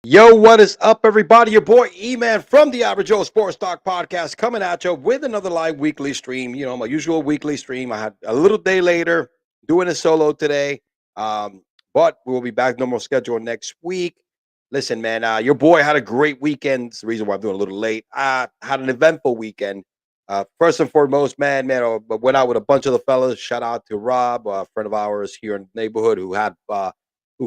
Yo, what is up, everybody? Your boy E-Man from the Average Joe Sports Talk Podcast coming at you with another live weekly stream. You know, my usual weekly stream. I had a little day later doing a solo today, but we will be back normal schedule next week. Listen, man, your boy had a great weekend. It's the reason why I'm doing a little late. I had an eventful weekend. First and foremost, man, went out with a bunch of the fellas. Shout out to Rob, a friend of ours here in the neighborhood who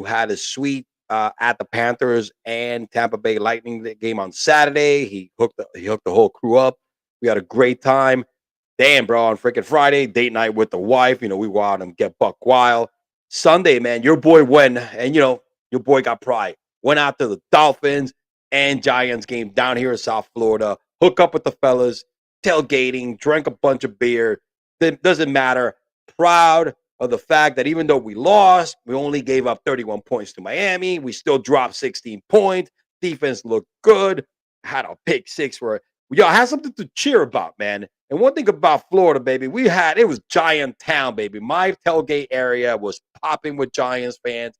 had a sweet at the Panthers and Tampa Bay Lightning game on Saturday. He hooked the whole crew up. We had a great time. Damn, bro, on freaking Friday, date night with the wife. You know, we go out and get buck wild. Sunday, man, your boy went, and you know, your boy got pride. Went out to the Dolphins and Giants game down here in South Florida. Hook up with the fellas, tailgating, drank a bunch of beer. It doesn't matter. Proud of the fact that even though we lost, we only gave up 31 points to Miami. We still dropped 16 points. Defense looked good. Had a pick six where I had something to cheer about, man. And one thing about Florida, baby, it was Giant Town, baby. My tailgate area was popping with Giants fans.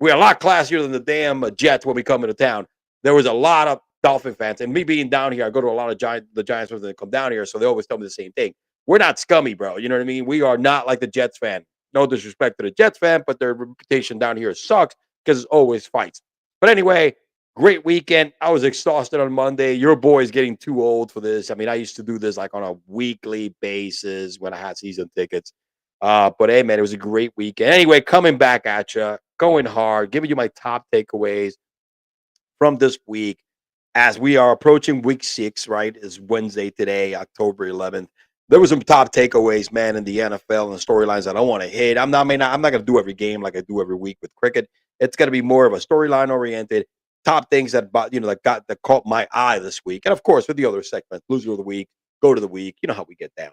We're a lot classier than the damn Jets when we come into town. There was a lot of Dolphin fans. And me being down here, I go to a lot of the Giants fans that come down here, so they always tell me the same thing. We're not scummy, bro. You know what I mean? We are not like the Jets fan. No disrespect to the Jets fan, but their reputation down here sucks because it's always fights. But anyway, great weekend. I was exhausted on Monday. Your boy's getting too old for this. I mean, I used to do this like on a weekly basis when I had season tickets. But hey, man, it was a great weekend. Anyway, coming back at you, going hard, giving you my top takeaways from this week as we are approaching week 6, right? It's Wednesday today, October 11th. There was some top takeaways, man, in the NFL and storylines that I want to hit. I'm not going to do every game like I do every week with cricket. It's going to be more of a storyline oriented. Top things that caught my eye this week, and of course with the other segments, loser of the week, go to the week. You know how we get down.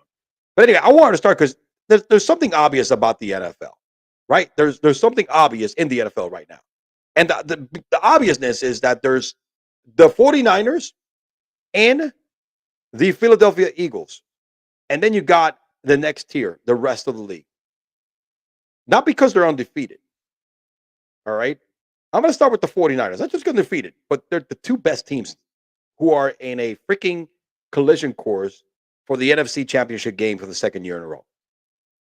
But anyway, I wanted to start because there's something obvious about the NFL, right? There's something obvious in the NFL right now, and the obviousness is that there's the 49ers and the Philadelphia Eagles. And then you got the next tier, the rest of the league. Not because they're undefeated. All right? I'm going to start with the 49ers. Not just going to defeat it, but they're the two best teams who are in a freaking collision course for the NFC Championship game for the second year in a row.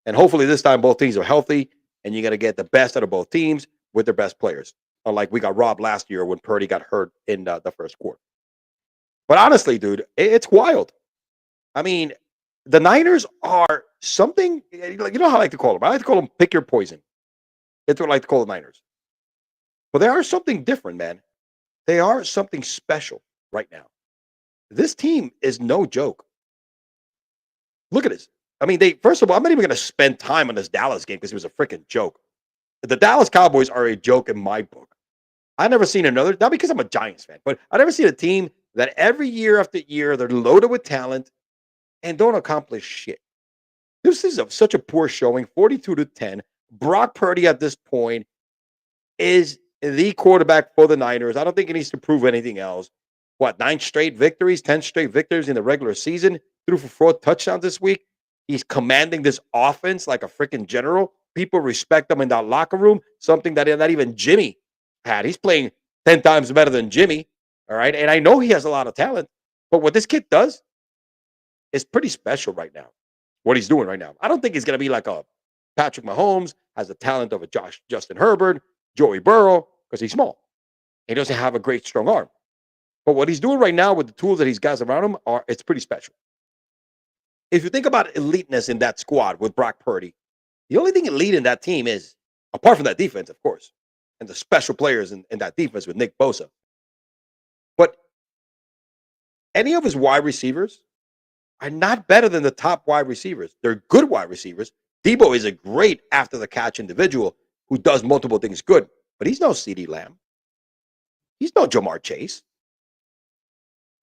And hopefully this time both teams are healthy, and you're going to get the best out of both teams with their best players. Unlike we got robbed last year when Purdy got hurt in the first quarter. But honestly, dude, it's wild. I mean, the Niners are something, you know how I like to call them. I like to call them pick your poison. That's what I like to call the Niners. But they are something different, man. They are something special right now. This team is no joke. Look at this. I mean, first of all, I'm not even going to spend time on this Dallas game because it was a freaking joke. The Dallas Cowboys are a joke in my book. I've never seen another, not because I'm a Giants fan, but I've never seen a team that every year after year, they're loaded with talent and don't accomplish shit. This is such a poor showing, 42-10. Brock Purdy at this point is the quarterback for the Niners. I don't think he needs to prove anything else. 9 straight victories, 10 straight victories in the regular season, threw for 4 touchdowns this week. He's commanding this offense like a freaking general. People respect him in that locker room, something that not even Jimmy had. He's playing 10 times better than Jimmy, all right? And I know he has a lot of talent, but what this kid does, it's pretty special right now, what he's doing right now. I don't think he's going to be like a Patrick Mahomes, has the talent of a Justin Herbert, Joey Burrow, because he's small. He doesn't have a great, strong arm. But what he's doing right now with the tools that he's got around him, it's pretty special. If you think about eliteness in that squad with Brock Purdy, the only thing elite in that team is, apart from that defense, of course, and the special players in that defense with Nick Bosa. But any of his wide receivers are not better than the top wide receivers. They're good wide receivers. Debo is a great after the catch individual who does multiple things good, but he's no CeeDee Lamb. He's no Jamar Chase.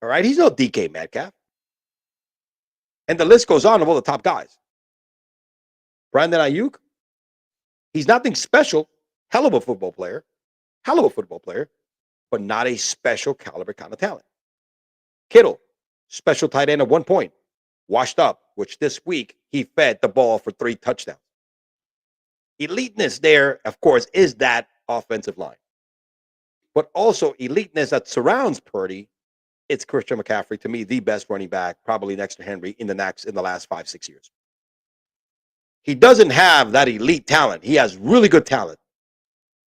All right. He's no DK Metcalf. And the list goes on of all the top guys. Brandon Ayuk, he's nothing special. Hell of a football player. But not a special caliber kind of talent. Kittle, special tight end at 1 point. Washed up, which this week he fed the ball for 3 touchdowns. Eliteness there, of course, is that offensive line. But also eliteness that surrounds Purdy, it's Christian McCaffrey, to me, the best running back, probably next to Henry in the last 5-6 years. He doesn't have that elite talent. He has really good talent.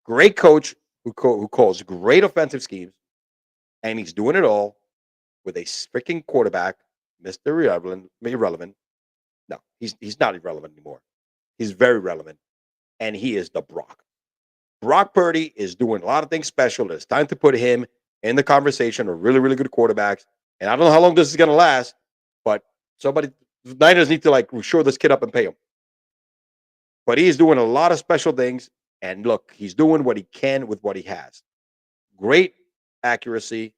Great coach who calls great offensive schemes, and he's doing it all with a freaking quarterback, Mr. Irrelevant. No, he's not irrelevant anymore. He's very relevant, and he is the Brock. Brock Purdy is doing a lot of things special. It's time to put him in the conversation of really, really good quarterbacks. And I don't know how long this is going to last, but the Niners need to shore this kid up and pay him. But he's doing a lot of special things. And look, he's doing what he can with what he has. Great accuracy,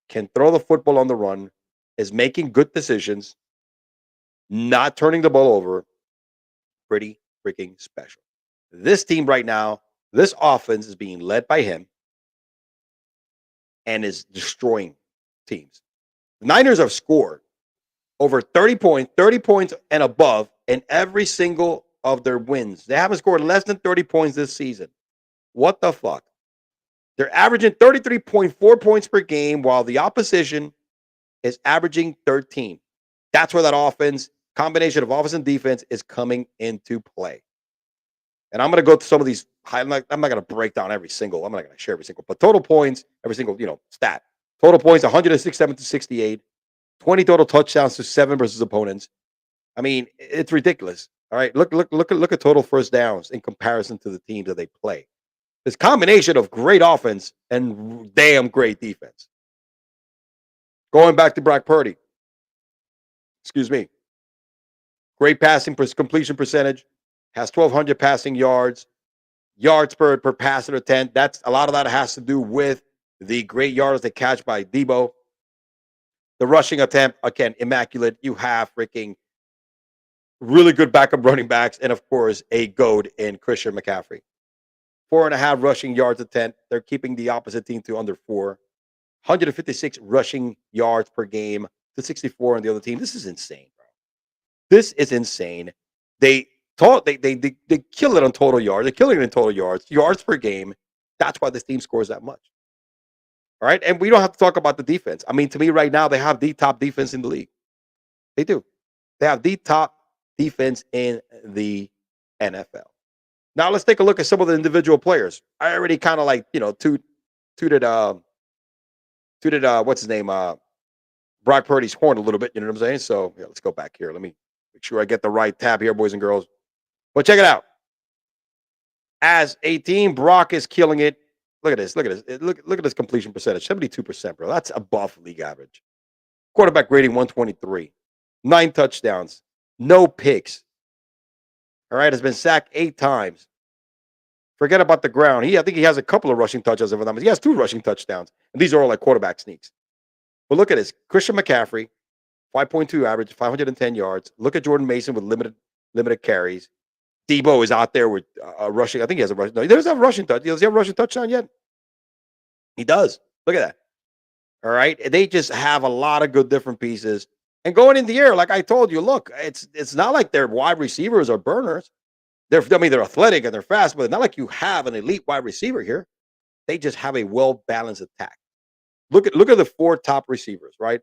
can throw the football on the run, is making good decisions, not turning the ball over. Pretty freaking special. This team right now, this offense is being led by him and is destroying teams. The Niners have scored over 30 points and above in every single of their wins. They haven't scored less than 30 points this season. What the fuck? They're averaging 33.4 points per game while the opposition is averaging 13. That's where that offense, combination of offense and defense, is coming into play. And I'm going to go through some of these. I'm not going to break down every single. I'm not going to share every single. But total points, every single stat. Total points: 167 to 68. 20 total touchdowns to 7 versus opponents. I mean, it's ridiculous. All right, look at total first downs in comparison to the teams that they play. This combination of great offense and damn great defense. Going back to Brock Purdy. Excuse me. Great passing completion percentage. Has 1,200 passing yards. Yards per pass attempt. That's a lot of that has to do with the great yards they catch by Debo. The rushing attempt, again, immaculate. You have freaking really good backup running backs, and of course, a goat in Christian McCaffrey. 4.5 rushing yards attempt. They're keeping the opposite team to under 4. 156 rushing yards per game to 64 on the other team. This is insane, bro. This is insane. They kill it on total yards. They're killing it in total yards per game. That's why this team scores that much. All right, and we don't have to talk about the defense. I mean, to me, right now, they have the top defense in the league. They do. They have the top defense in the NFL. Now let's take a look at some of the individual players. I already kind of tooted what's his name? Brock Purdy's horn a little bit, you know what I'm saying? So yeah, let's go back here. Let me make sure I get the right tab here, boys and girls. But check it out. As a team, Brock is killing it. Look at this. Look at this completion percentage. 72%, bro. That's above league average. Quarterback rating 123. 9 touchdowns. No picks. All right, has been sacked 8 times. Forget about the ground. I think he has a couple of rushing touchdowns over them. He has 2 rushing touchdowns. And these are all like quarterback sneaks. But look at this. Christian McCaffrey, 5.2 average, 510 yards. Look at Jordan Mason with limited carries. Debo is out there with rushing. I think he has a rushing. No, he doesn't have a rushing touch. Does he have a rushing touchdown yet? He does. Look at that. All right. They just have a lot of good different pieces. And going in the air, like I told you, look, it's not like their wide receivers are burners. They're athletic and they're fast, but it's not like you have an elite wide receiver here. They just have a well-balanced attack. Look at the 4 top receivers, right?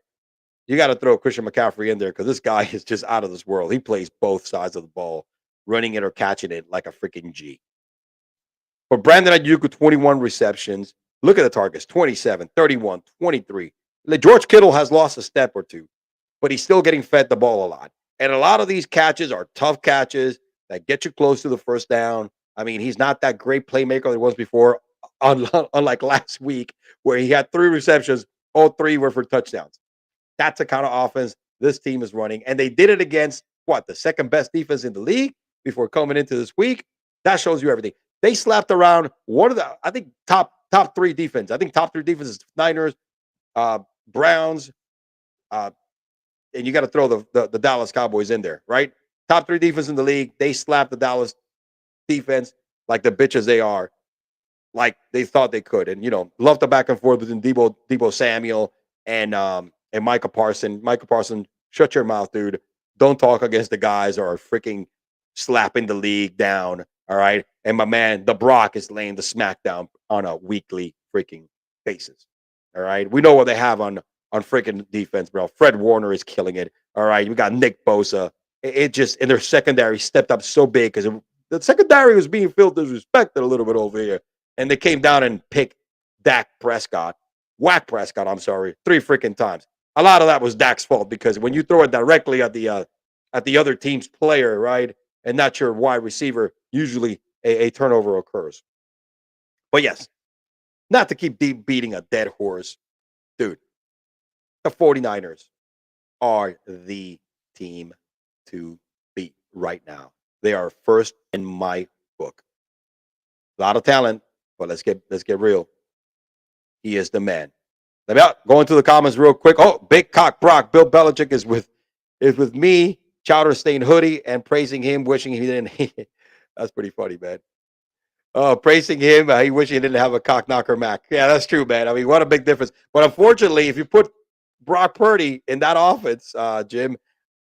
You got to throw Christian McCaffrey in there because this guy is just out of this world. He plays both sides of the ball, running it or catching it like a freaking G. But Brandon Ayuk with 21 receptions. Look at the targets, 27, 31, 23. George Kittle has lost a step or 2, but he's still getting fed the ball a lot. And a lot of these catches are tough catches that get you close to the first down. I mean, he's not that great playmaker that he was before. unlike last week where he had 3 receptions, all 3 were for touchdowns. That's the kind of offense this team is running, and they did it against what, the second best defense in the league before coming into this week. That shows you everything. They slapped around one of the, I think, top 3 defense. I think top 3 defense is Niners, Browns, uh, and you got to throw the Dallas Cowboys in there, right? Top 3 defense in the league. They slapped the Dallas defense like the bitches they are, like they thought they could. And love the back and forth between Debo Samuel and Micah Parsons. Micah Parsons, shut your mouth, dude. Don't talk against the guys or freaking slapping the league down. All right. And my man, the Brock, is laying the smackdown on a weekly freaking basis. All right. We know what they have on freaking defense, bro. Fred Warner is killing it. All right. We got Nick Bosa. It just, and their secondary stepped up so big because the secondary was being felt disrespected a little bit over here. And they came down and picked Prescott, 3 freaking times. A lot of that was Dak's fault because when you throw it directly at the other team's player, right, and not your wide receiver, usually a turnover occurs. But yes, not to keep beating a dead horse, dude. The 49ers are the team to beat right now. They are first in my book. A lot of talent, but let's get real. He is the man. Let me out. Go into the comments real quick. Oh, Big Cock Brock. Bill Belichick is with me. Chowder stained hoodie and praising him, wishing he didn't. That's pretty funny, man. Praising him. He wishing he didn't have a cock knocker Mac. Yeah, that's true, man. I mean, what a big difference. But unfortunately, if you put Brock Purdy in that offense, Jim,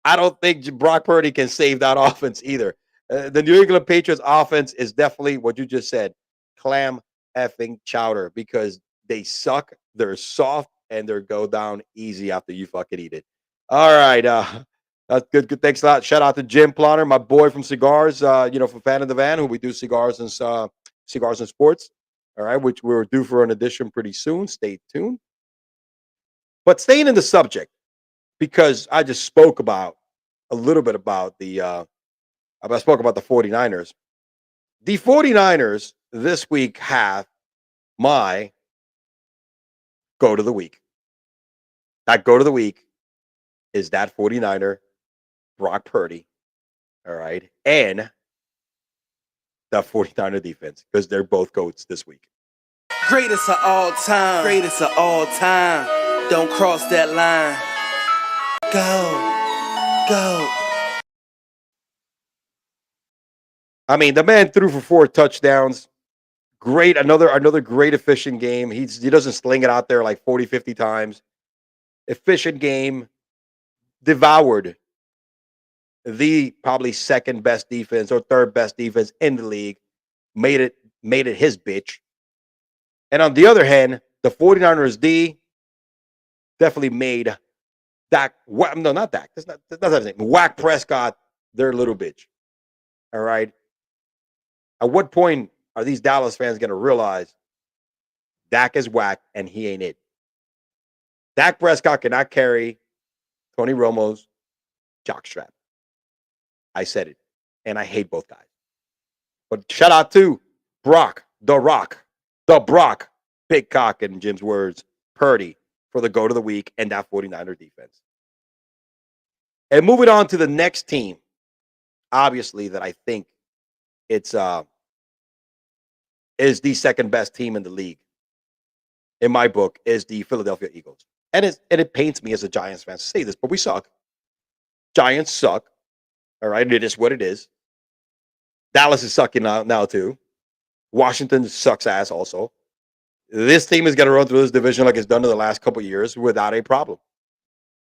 I don't think Brock Purdy can save that offense either. The New England Patriots offense is definitely what you just said, clam effing chowder, because they suck, they're soft, and they're go down easy after you fucking eat it. All right. That's good. Thanks a lot. Shout out to Jim Planner, my boy from Cigars, from Fan of the Van, who we do cigars and sports. All right, which we're due for an edition pretty soon. Stay tuned. But staying in the subject, because I just spoke about a little bit about I spoke about the 49ers. The 49ers this week have my go to the week. That go to the week is that 49er, Brock Purdy. All right. And the 49er defense, because they're both goats this week. Greatest of all time. Greatest of all time. Don't cross that line. Go. I mean, the man threw for 4 touchdowns. Great. Another great efficient game. He doesn't sling it out there like 40, 50 times. Efficient game. Devoured the probably second best defense or third best defense in the league. Made it his bitch. And on the other hand, the 49ers D definitely made Dak. No, not Dak. That's not his name. Whack Prescott, their little bitch. All right. At what point are these Dallas fans going to realize Dak is whack and he ain't it? Dak Prescott cannot carry Tony Romo's jockstrap. I said it. And I hate both guys. But shout out to Brock, the Brock, Big Cock, in Jim's words, Purdy, for the go to the week and that 49er defense. And moving on to the next team, obviously, that I think it's is the second best team in the league, in my book, is the Philadelphia Eagles. And it pains me as a Giants fan to say this, but we suck. Giants suck. All right, it is what it is. Dallas is sucking now too. Washington sucks ass also. This team is going to run through this division like it's done in the last couple of years without a problem.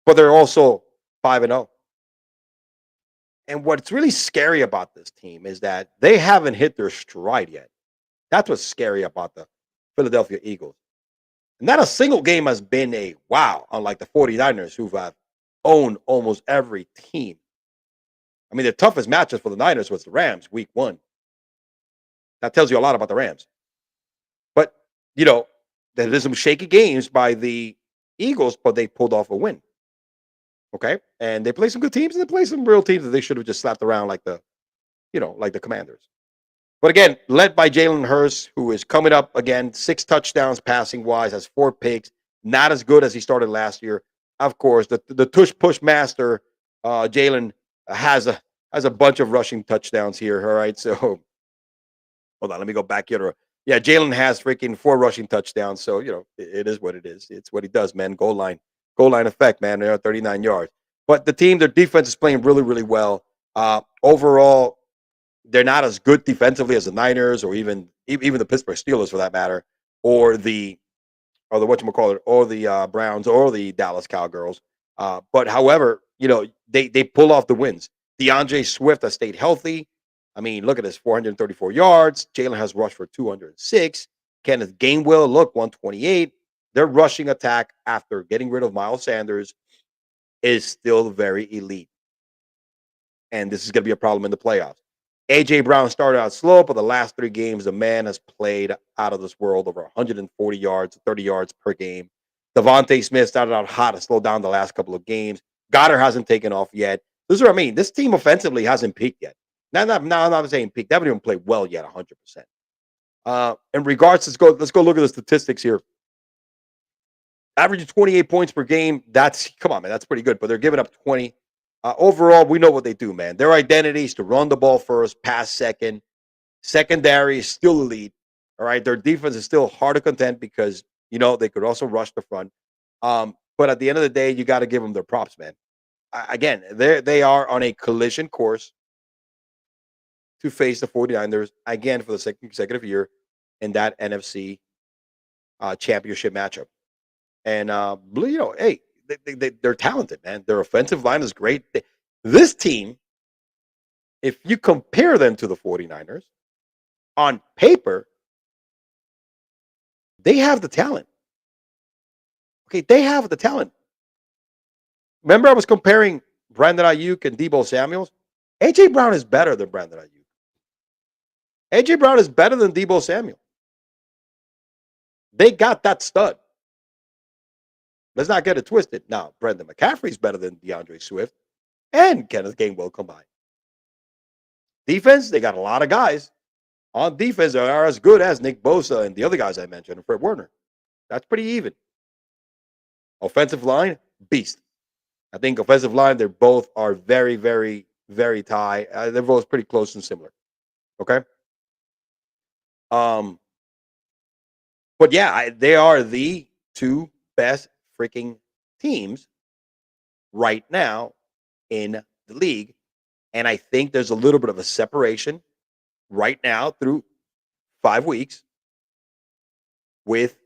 But they're also 5-0. And what's really scary about this team is that they haven't hit their stride yet. That's what's scary about the Philadelphia Eagles. Not a single game has been a wow, unlike the 49ers, who've owned almost every team. I mean, the toughest matchup for the Niners was the Rams, week 1. That tells you a lot about the Rams. But, there's some shaky games by the Eagles, but they pulled off a win. Okay? And they play some good teams, and they play some real teams that they should have just slapped around like the Commanders. But again, led by Jalen Hurts, who is coming up again, 6 touchdowns passing wise, has 4 picks, not as good as he started last year. Of course, the tush push master, Jalen has a bunch of rushing touchdowns here. All right, so hold on, let me go back here. Yeah, Jalen has freaking 4 rushing touchdowns. So it is what it is. It's what he does, man. Goal line effect, man. They're 39 yards. But their defense is playing really, really well. Overall, they're not as good defensively as the Niners or even the Pittsburgh Steelers for that matter, or the whatchamacallit, or the Browns or the Dallas Cowgirls. But however, they pull off the wins. DeAndre Swift has stayed healthy. I mean, look at this, 434 yards. Jalen has rushed for 206. Kenneth Gainwell, look, 128. Their rushing attack after getting rid of Miles Sanders is still very elite. And this is going to be a problem in the playoffs. A.J. Brown started out slow, but the last 3 games, the man has played out of this world, over 140 yards, 30 yards per game. Devontae Smith started out hot and slowed down the last couple of games. Goddard hasn't taken off yet. This is what I mean. This team offensively hasn't peaked yet. Now I'm not saying peaked. They haven't even played well yet, 100%. In regards, let's go look at the statistics here. Averaging 28 points per game. Come on, man. That's pretty good, but they're giving up 20. Overall, we know what they do, man. Their identity is to run the ball first, pass second. Secondary is still elite. All right. Their defense is still hard to contend because, they could also rush the front. But at the end of the day, you got to give them their props, man. Again, they are on a collision course to face the 49ers again for the second consecutive year in that NFC championship matchup. And, hey, they're talented, man. Their offensive line is great. This team, if you compare them to the 49ers, on paper, they have the talent. Okay, they have the talent. Remember I was comparing Brandon Ayuk and Deebo Samuels? A.J. Brown is better than Brandon Ayuk. A.J. Brown is better than Deebo Samuel. They got that stud. Let's not get it twisted. Now, Brendan McCaffrey's better than DeAndre Swift and Kenneth Gainwell combined. Defense, they got a lot of guys on defense that are as good as Nick Bosa and the other guys I mentioned, and Fred Warner. That's pretty even. Offensive line, beast. I think offensive line, they both are very, very, very tight. They're both pretty close and similar. Okay? But yeah, they are the 2 best freaking teams right now in the league. And I think there's a little bit of a separation right now through 5 weeks with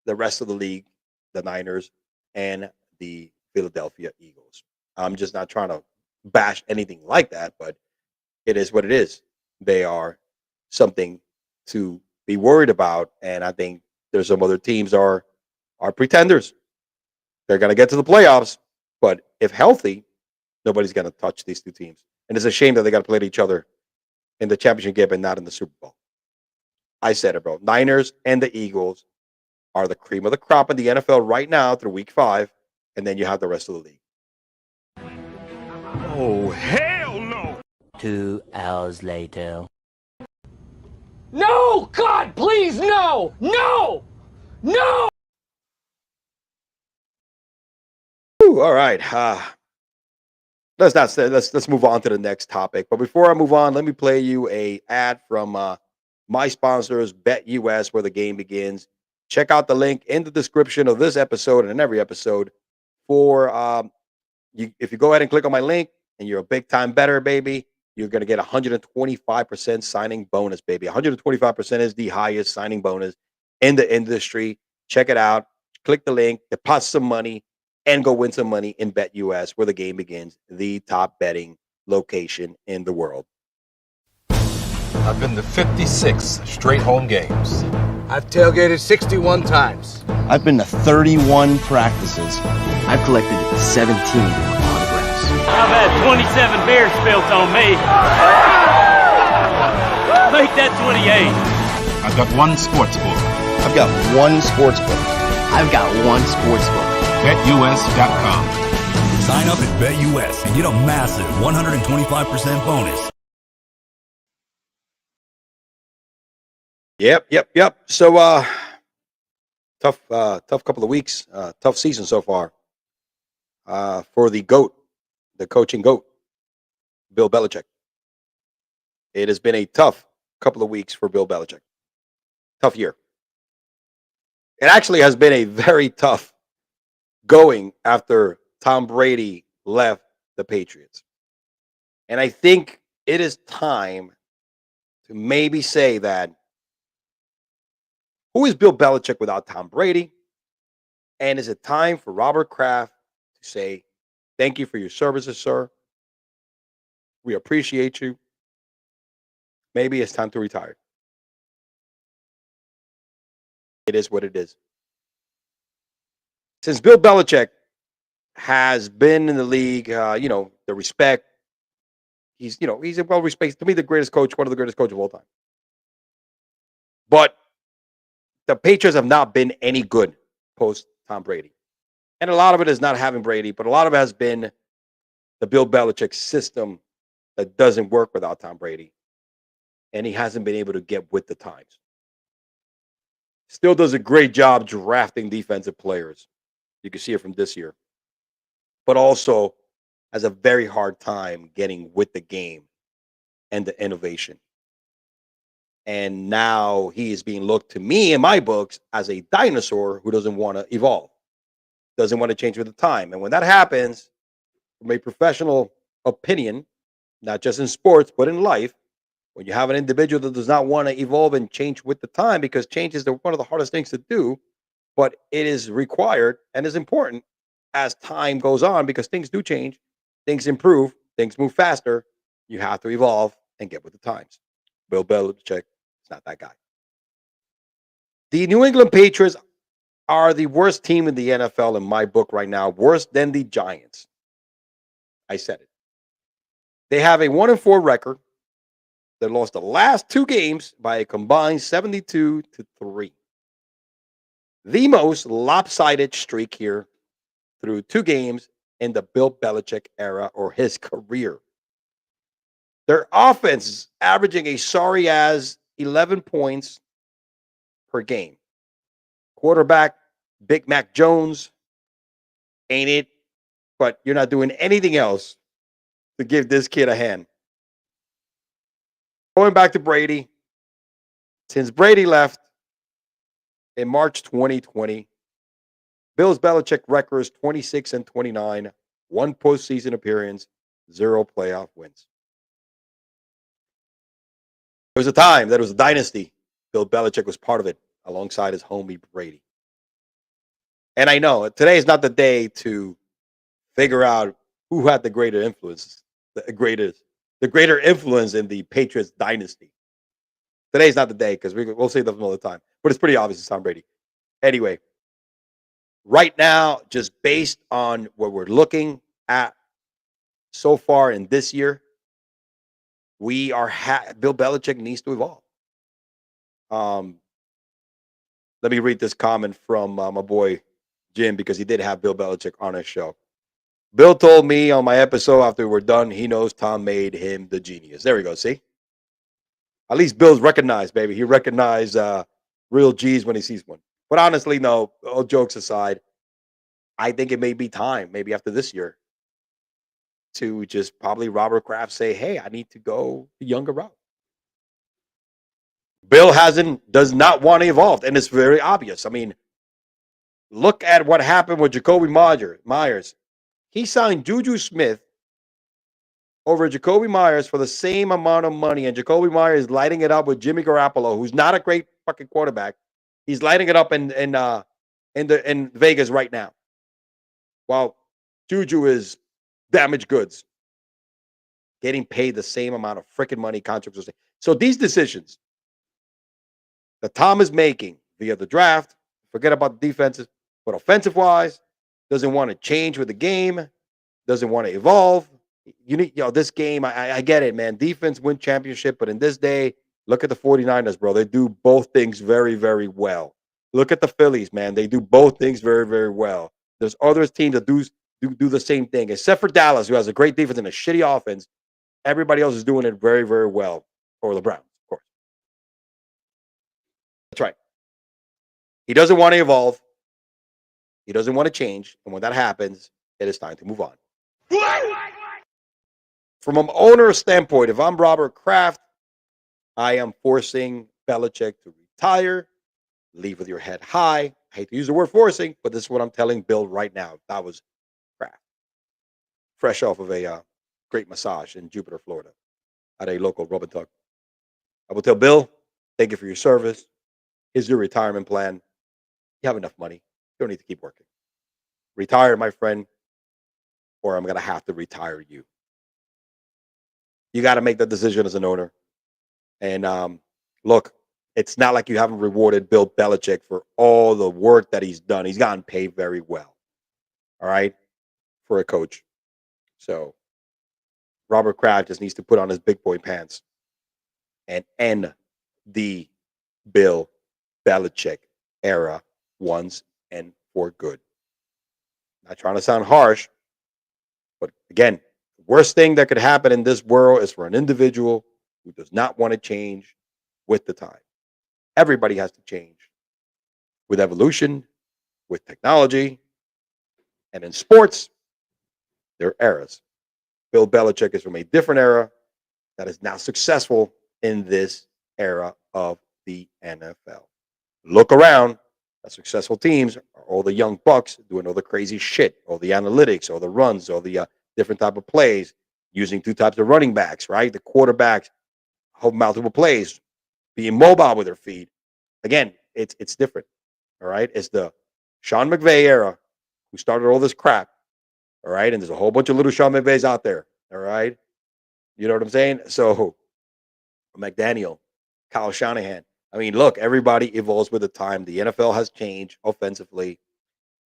the rest of the league, the Niners and the Philadelphia Eagles. I'm just not trying to bash anything like that, but it is what it is. They are something to be worried about. And I think there's some other teams are pretenders. They're going to get to the playoffs, but if healthy, nobody's going to touch these 2 teams. And it's a shame that they got to play each other in the championship game and not in the Super Bowl. I said it, bro. Niners and the Eagles are the cream of the crop in the NFL right now through week 5, and then you have the rest of the league. Oh, hell no! 2 hours later. No! God, please, no! No! No! All right. Let's move on to the next topic. But before I move on, let me play you a ad from my sponsors, BetUS, where the game begins. Check out the link in the description of this episode and in every episode for if you go ahead and click on my link and you're a big time bettor, baby, you're going to get 125% signing bonus, baby. 125% is the highest signing bonus in the industry. Check it out. Click the link, deposit some money, and go win some money in BetUS, where the game begins, the top betting location in the world. I've been to 56 straight home games. I've tailgated 61 times. I've been to 31 practices. I've collected 17 autographs. I've had 27 beer spilled on me. Make that 28. I've got 1 sports book. I've got 1 sports book. I've got 1 sports book. BetUS.com. Sign up at BetUS and get a massive 125% bonus. Yep. So tough couple of weeks, tough season so far. For the GOAT, the coaching GOAT, Bill Belichick. It has been a tough couple of weeks for Bill Belichick. Tough year. It actually has been a very tough going after Tom Brady left the Patriots. And I think it is time to maybe say that who is Bill Belichick without Tom Brady? And is it time for Robert Kraft to say, thank you for your services, sir? We appreciate you. Maybe it's time to retire. It is what it is. Since Bill Belichick has been in the league, the respect, he's a well-respected, to me, the greatest coach, one of the greatest coaches of all time. But the Patriots have not been any good post Tom Brady. And a lot of it is not having Brady, but a lot of it has been the Bill Belichick system that doesn't work without Tom Brady. And he hasn't been able to get with the times. Still does a great job drafting defensive players. You can see it from this year. But also has a very hard time getting with the game and the innovation. And now he is being looked to me in my books as a dinosaur who doesn't want to evolve, doesn't want to change with the time. And when that happens, from a professional opinion, not just in sports, but in life, when you have an individual that does not want to evolve and change with the time, because change is one of the hardest things to do, but it is required and is important as time goes on because things do change, things improve, things move faster. You have to evolve and get with the times. Bill Belichick is not that guy. The New England Patriots are the worst team in the NFL in my book right now, worse than the Giants. I said it. They have a 1-4 record. They lost the last 2 games by a combined 72-3. The most lopsided streak here through 2 games in the Bill Belichick era or his career. Their offense is averaging a sorry as 11 points per game. Quarterback, Big Mac Jones, ain't it? But you're not doing anything else to give this kid a hand. Going back to Brady, since Brady left in March 2020, Bill's Belichick records 26-29, 1 postseason appearance, 0 playoff wins. There was a time that it was a dynasty. Bill Belichick was part of it alongside his homie Brady. And I know today is not the day to figure out who had the greater influence, the greater influence in the Patriots dynasty. Today's not the day because we'll say that all the time, but it's pretty obvious it's Tom Brady. Anyway, right now, just based on what we're looking at so far in this year, we are Bill Belichick needs to evolve. Let me read this comment from my boy Jim because he did have Bill Belichick on his show. Bill told me on my episode after we're done, he knows Tom made him the genius. There we go. See? At least Bill's recognized, baby. He recognized real G's when he sees one. But honestly, no, all jokes aside, I think it may be time, maybe after this year, to just probably Robert Kraft say, hey, I need to go the younger route. Bill does not want to evolve, and it's very obvious. I mean, look at what happened with Jacoby Myers. He signed Juju Smith over Jacoby Myers for the same amount of money, and Jacoby Myers is lighting it up with Jimmy Garoppolo, who's not a great fucking quarterback. He's lighting it up in Vegas right now, while Juju is damaged goods, getting paid the same amount of freaking money contracts. So these decisions that Tom is making via the draft, forget about the defenses, but offensive-wise, doesn't want to change with the game, doesn't want to evolve. You need, this game, I get it, man. Defense win championship, but in this day, look at the 49ers, bro. They do both things very, very well. Look at the Phillies, man. They do both things very, very well. There's other teams that do the same thing, except for Dallas, who has a great defense and a shitty offense. Everybody else is doing it very, very well. Or the Browns, of course. He doesn't want to evolve. He doesn't want to change. And when that happens, it is time to move on. From an owner standpoint, if I'm Robert Kraft, I am forcing Belichick to retire, leave with your head high. I hate to use the word forcing, but this is what I'm telling Bill right now. That was Kraft. Fresh off of a great massage in Jupiter, Florida, at a local rub and tug. I will tell Bill, thank you for your service. Here's your retirement plan. You have enough money. You don't need to keep working. Retire, my friend, or I'm going to have to retire you. You got to make that decision as an owner. And look, it's not like you haven't rewarded Bill Belichick for all the work that he's done. He's gotten paid very well, all right, for a coach. So Robert Kraft just needs to put on his big boy pants and end the Bill Belichick era once and for good. Not trying to sound harsh, but again, the worst thing that could happen in this world is for an individual who does not want to change with the time. Everybody has to change with evolution, with technology, and in sports, there are eras. Bill Belichick is from a different era that is now successful in this era of the NFL. Look around at successful teams are all the young bucks doing all the crazy shit, all the analytics, all the runs, all the different type of plays, using two types of running backs, right? The quarterbacks hold multiple plays, being mobile with their feet. Again, it's different. All right. It's the Sean McVay era who started all this crap. All right. And there's a whole bunch of little Sean McVays out there. All right. You know what I'm saying? So McDaniel, Kyle Shanahan. I mean, look, everybody evolves with the time. The NFL has changed offensively,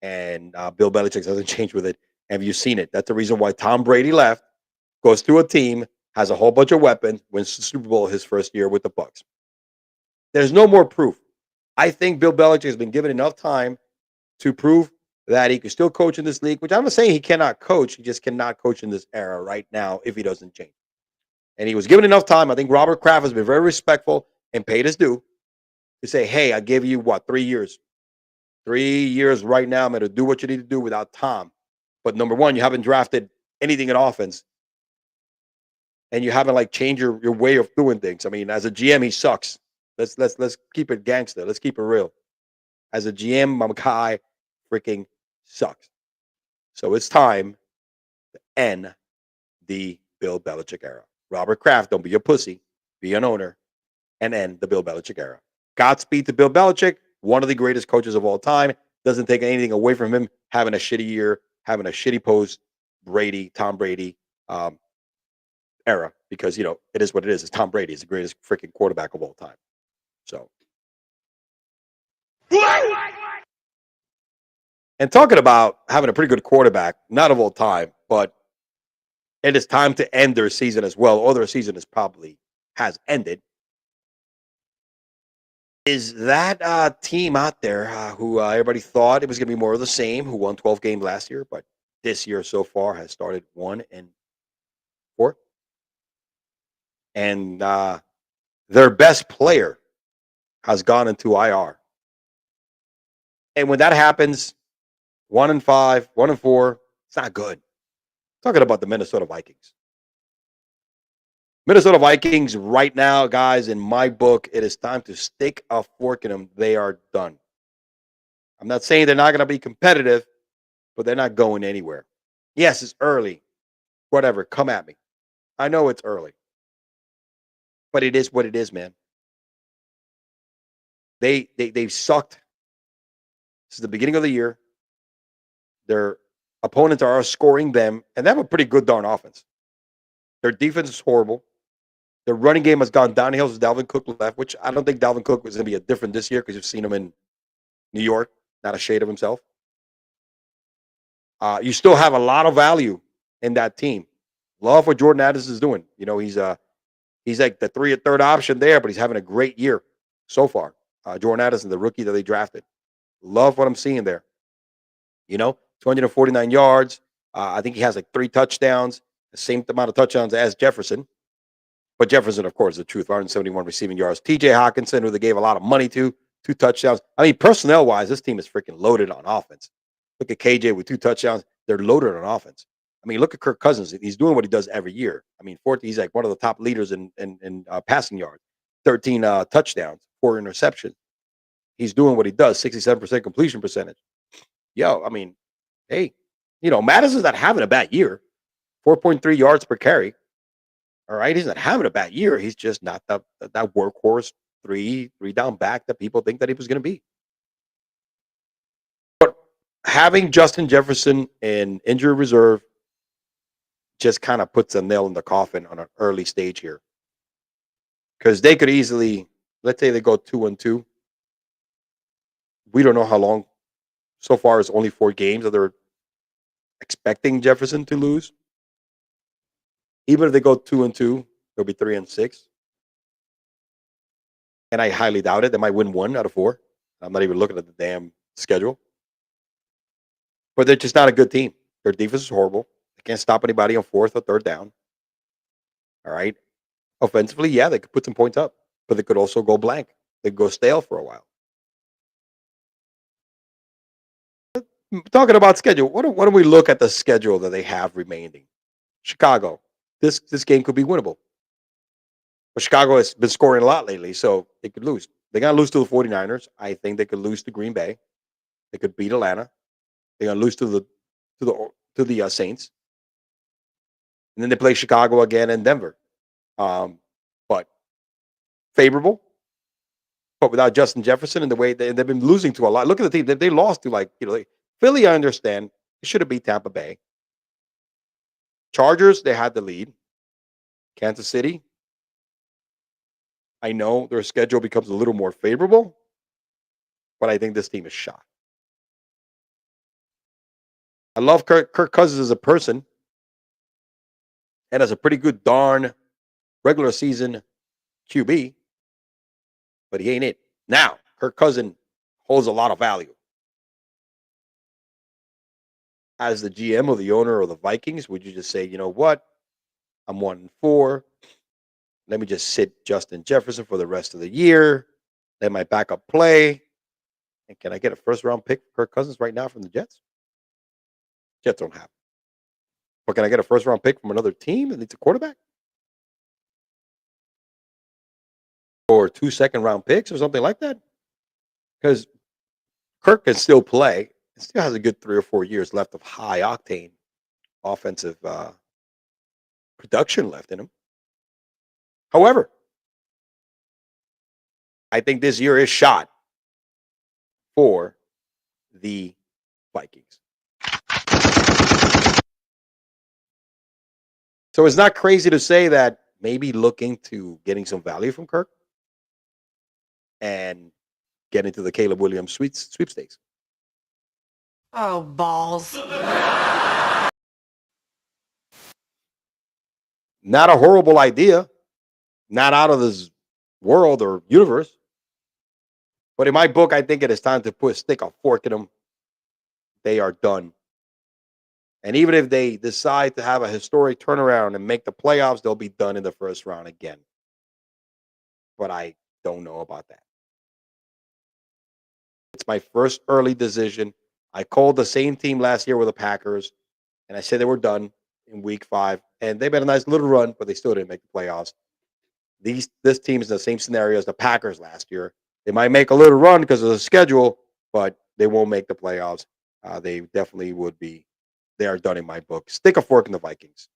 and Bill Belichick hasn't changed with it. Have you seen it? That's the reason why Tom Brady left, goes to a team, has a whole bunch of weapons, wins the Super Bowl his first year with the Bucs. There's no more proof. I think Bill Belichick has been given enough time to prove that he can still coach in this league, which I'm not saying he cannot coach. He just cannot coach in this era right now if he doesn't change. And he was given enough time. I think Robert Kraft has been very respectful and paid his due to say, hey, I give you, 3 years? 3 years right now. I'm going to do what you need to do without Tom. But number one, you haven't drafted anything in offense. And you haven't changed your way of doing things. I mean, as a GM, he sucks. Let's keep it gangster. Let's keep it real. As a GM, my guy freaking sucks. So it's time to end the Bill Belichick era. Robert Kraft, don't be a pussy. Be an owner and end the Bill Belichick era. Godspeed to Bill Belichick, one of the greatest coaches of all time. Doesn't take anything away from him having a shitty year, having a shitty post Tom Brady era, because, it is what it is. It's Tom Brady. He's the greatest freaking quarterback of all time. So. And talking about having a pretty good quarterback, not of all time, but it is time to end their season as well, or their season has ended. Is that team out there who everybody thought it was going to be more of the same, who won 12 games last year, but this year so far has started 1-4. And their best player has gone into IR. And when that happens, 1-5, 1-4, it's not good. Talking about the Minnesota Vikings. Minnesota Vikings right now, guys, in my book, it is time to stick a fork in them. They are done. I'm not saying they're not going to be competitive, but they're not going anywhere. Yes, it's early. Whatever, come at me. I know it's early. But it is what it is, man. They've sucked since the beginning of the year. Their opponents are scoring them, and they have a pretty good darn offense. Their defense is horrible. Their running game has gone downhill since Dalvin Cook left, which I don't think Dalvin Cook was going to be a different this year because you've seen him in New York, not a shade of himself. You still have a lot of value in that team. Love what Jordan Addison is doing. He's like the third option there, but he's having a great year so far. Jordan Addison, the rookie that they drafted. Love what I'm seeing there. 249 yards. I think he has 3 touchdowns, the same amount of touchdowns as Jefferson. But Jefferson, of course, is the truth. 171 receiving yards. TJ Hawkinson, who they gave a lot of money to, 2 touchdowns. I mean, personnel-wise, this team is freaking loaded on offense. Look at KJ with 2 touchdowns. They're loaded on offense. I mean, look at Kirk Cousins. He's doing what he does every year. I mean, he's like one of the top leaders in passing yards. 13 touchdowns, 4 interceptions. He's doing what he does. 67% completion percentage. Yo, I mean, hey, Madison's not having a bad year. 4.3 yards per carry. All right, he's not having a bad year. He's just not that workhorse three down back that people think that he was going to be. But having Justin Jefferson in injury reserve just kind of puts a nail in the coffin on an early stage here, because they could easily, let's say they go 2-2. We don't know how long. So far, it's only 4 games that they're expecting Jefferson to lose. Even if they go 2-2, they'll be 3-6. And I highly doubt it. They might win 1 out of 4. I'm not even looking at the damn schedule. But they're just not a good team. Their defense is horrible. They can't stop anybody on 4th or 3rd down. All right. Offensively, yeah, they could put some points up, but they could also go blank. They could go stale for a while. Talking about schedule, what do we look at the schedule that they have remaining? Chicago. This game could be winnable. But Chicago has been scoring a lot lately, so they could lose. They're going to lose to the 49ers. I think they could lose to Green Bay. They could beat Atlanta. They're going to lose to the Saints. And then they play Chicago again and Denver. But favorable. But without Justin Jefferson and the way they've been losing to a lot. Look at the team. They lost to Philly, I understand. It should have beat Tampa Bay. Chargers, they had the lead. Kansas City, I know their schedule becomes a little more favorable, but I think this team is shot. I love Kirk Cousins as a person and as a pretty good darn regular season QB, but he ain't it. Now, Kirk Cousins holds a lot of value. As the GM or the owner of the Vikings, would you just say, you know what? I'm 1-4. Let me just sit Justin Jefferson for the rest of the year. Let my backup play. And can I get a first-round pick for Kirk Cousins right now from the Jets? Jets don't have it. But can I get a first-round pick from another team that needs a quarterback? Or 2 second-round picks or something like that? Because Kirk can still play. He still has a good 3 or 4 years left of high-octane offensive production left in him. However, I think this year is shot for the Vikings. So it's not crazy to say that maybe looking to getting some value from Kirk and get into the Caleb Williams sweepstakes. Oh, balls. Not a horrible idea. Not out of this world or universe. But in my book, I think it is time to stick a fork in them. They are done. And even if they decide to have a historic turnaround and make the playoffs, they'll be done in the first round again. But I don't know about that. It's my first early decision. I called the same team last year with the Packers, and I said they were done in week 5. And they've had a nice little run, but they still didn't make the playoffs. This team is in the same scenario as the Packers last year. They might make a little run because of the schedule, but they won't make the playoffs. They definitely would be. They are done in my book. Stick a fork in the Vikings.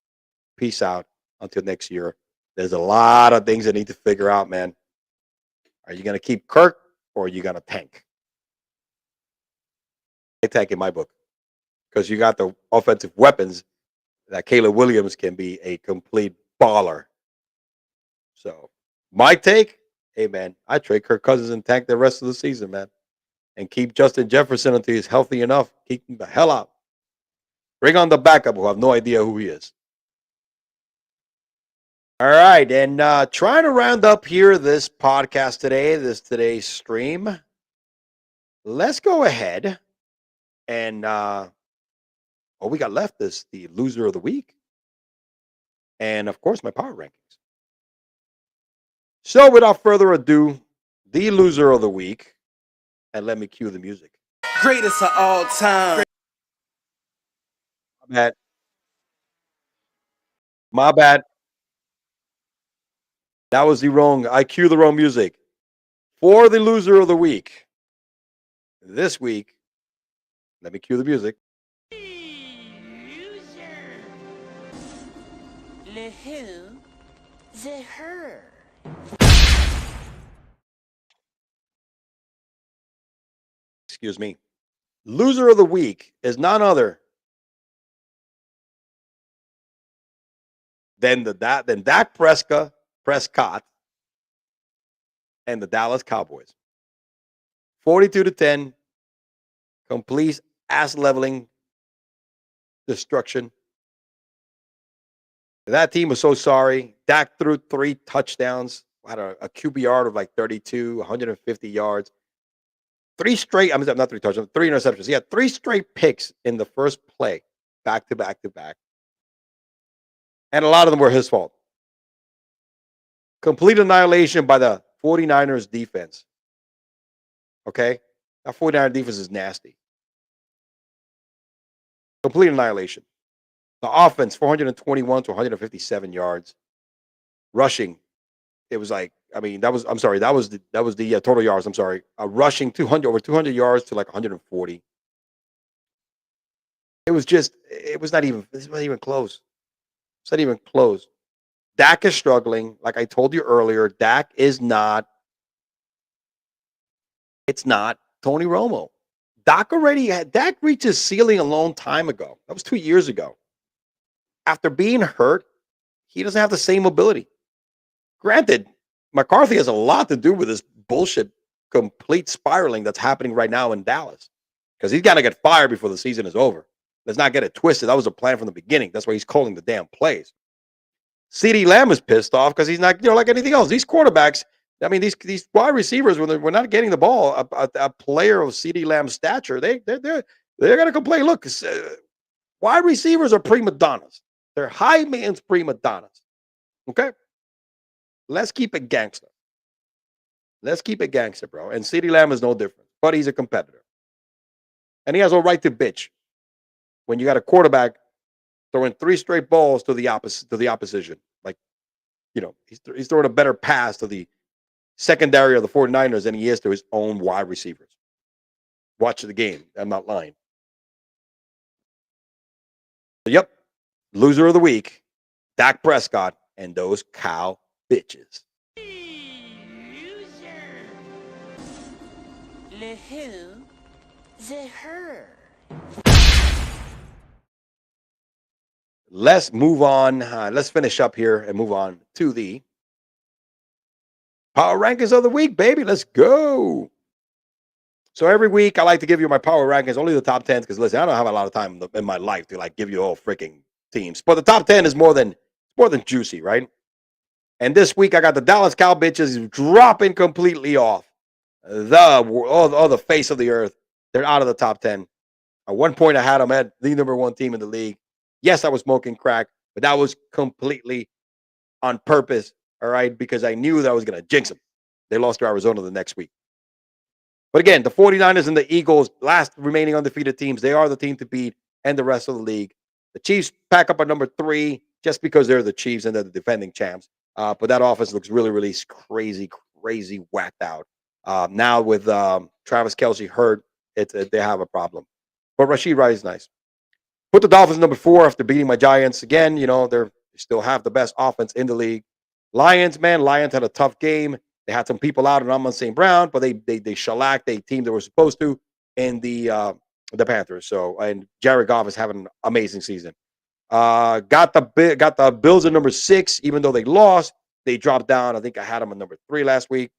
Peace out until next year. There's a lot of things that need to figure out, man. Are you going to keep Kirk or are you going to tank? I tank in my book because you got the offensive weapons that Caleb Williams can be a complete baller. So my take, hey, man, I trade Kirk Cousins and tank the rest of the season, man. And keep Justin Jefferson until he's healthy enough. Keep him the hell out. Bring on the backup who have no idea who he is. All right, and trying to round up here this podcast today, today's stream. Let's go ahead and all we got left is the loser of the week. And, of course, my power rankings. So, without further ado, the loser of the week and let me cue the music. Greatest of all time. My bad. My bad. That was the wrong. I cue the wrong music. For the loser of the week. This week, let me cue the music. Le who, the her. Excuse me. Loser of the week is none other than Dak Prescott and the Dallas Cowboys. 42-10, complete ass leveling destruction. That team was so sorry. Dak threw 3 touchdowns, had a QBR of like 32, 150 yards. 3 straight, I mean, not 3 touchdowns, 3 interceptions. He had 3 straight picks in the first play, back to back to back. And a lot of them were his fault. Complete annihilation by the 49ers defense. Okay? That 49er defense is nasty. Complete annihilation. The offense, 421 to 157 yards. Rushing, it was like, I mean, that was the total yards. I'm sorry. Rushing over 200 yards to like 140. It was not even close. It's not even close. Dak is struggling. Like I told you earlier, Dak is not. It's not Tony Romo. Dak reached his ceiling a long time ago. That was 2 years ago. After being hurt, he doesn't have the same ability. Granted, McCarthy has a lot to do with this bullshit complete spiraling that's happening right now in Dallas. Because he's got to get fired before the season is over. Let's not get it twisted. That was a plan from the beginning. That's why he's calling the damn plays. CeeDee Lamb is pissed off because he's not, like anything else. These quarterbacks, I mean, these wide receivers, when we're not getting the ball, a player of CeeDee Lamb's stature, they're gonna complain. Look, wide receivers are prima donnas. They're high man's prima donnas. Okay, let's keep it gangster. Let's keep it gangster, bro. And CeeDee Lamb is no different, but he's a competitor, and he has a right to bitch when you got a quarterback throwing 3 straight balls to the opposition. Like, he's throwing a better pass to the secondary of the 49ers than he is to his own wide receivers. Watch the game. I'm not lying. Yep. Loser of the week, Dak Prescott and those cow bitches. Loser. Le who, the her. Let's move on. Let's finish up here and move on to the Power Rankings of the week, baby. Let's go. So every week I like to give you my Power Rankings, only the top 10s, because listen, I don't have a lot of time in my life to give you all freaking teams. But the top 10 is more than juicy, right? And this week I got the Dallas Cowbitches dropping completely off the face of the earth. They're out of the top 10. At one point I had them at the number 1 team in the league. Yes, I was smoking crack, but that was completely on purpose, all right, because I knew that I was going to jinx them. They lost to Arizona the next week. But again, the 49ers and the Eagles, last remaining undefeated teams, they are the team to beat and the rest of the league. The Chiefs pack up at number 3 just because they're the Chiefs and they're the defending champs. But that offense looks really, really crazy whacked out. Now with Travis Kelce hurt, they have a problem. But Rashid Rice is nice. Put the Dolphins number 4 after beating my Giants. Again, they still have the best offense in the league. Lions had a tough game. They had some people out on Amon St. Brown, but they shellacked a team that were supposed to in the Panthers. So, and Jared Goff is having an amazing season. Got the Bills at number 6, even though they lost. They dropped down. I think I had them at number 3 last week.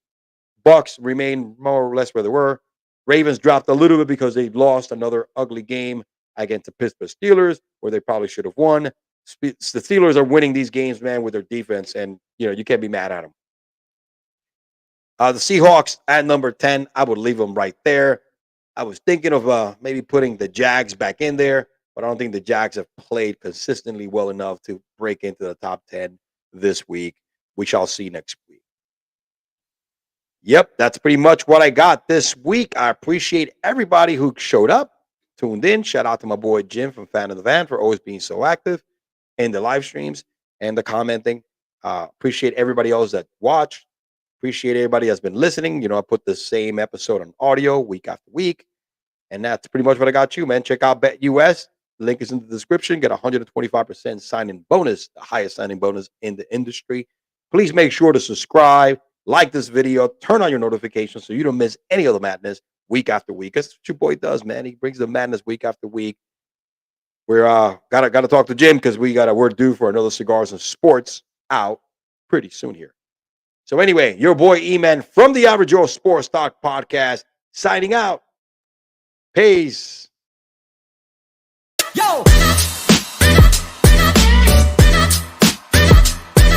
Bucks remain more or less where they were. Ravens dropped a little bit because they lost another ugly game against the Pittsburgh Steelers, where they probably should have won. The Steelers are winning these games, man, with their defense, and you can't be mad at them. The Seahawks at number 10, I would leave them right there. I was thinking of maybe putting the Jags back in there, but I don't think the Jags have played consistently well enough to break into the top 10 this week. We shall see next week. Yep, that's pretty much what I got this week. I appreciate everybody who showed up, tuned in. Shout out to my boy Jim from Fan of the Van for always being so active in the live streams and the commenting. Appreciate everybody else that watched. Appreciate everybody that's been listening. You know, I put the same episode on audio week after week. And that's pretty much what I got you, man. Check out BetUS. Link is in the description. Get 125% signing bonus, the highest signing bonus in the industry. Please make sure to subscribe, like this video, turn on your notifications so you don't miss any of the madness week after week. That's what your boy does, man. He brings the madness week after week. We're gotta talk to Jim because we're due for another Cigars and Sports out pretty soon here. So anyway, your boy E-Man from the Average Joe Sports Talk Podcast signing out. Peace.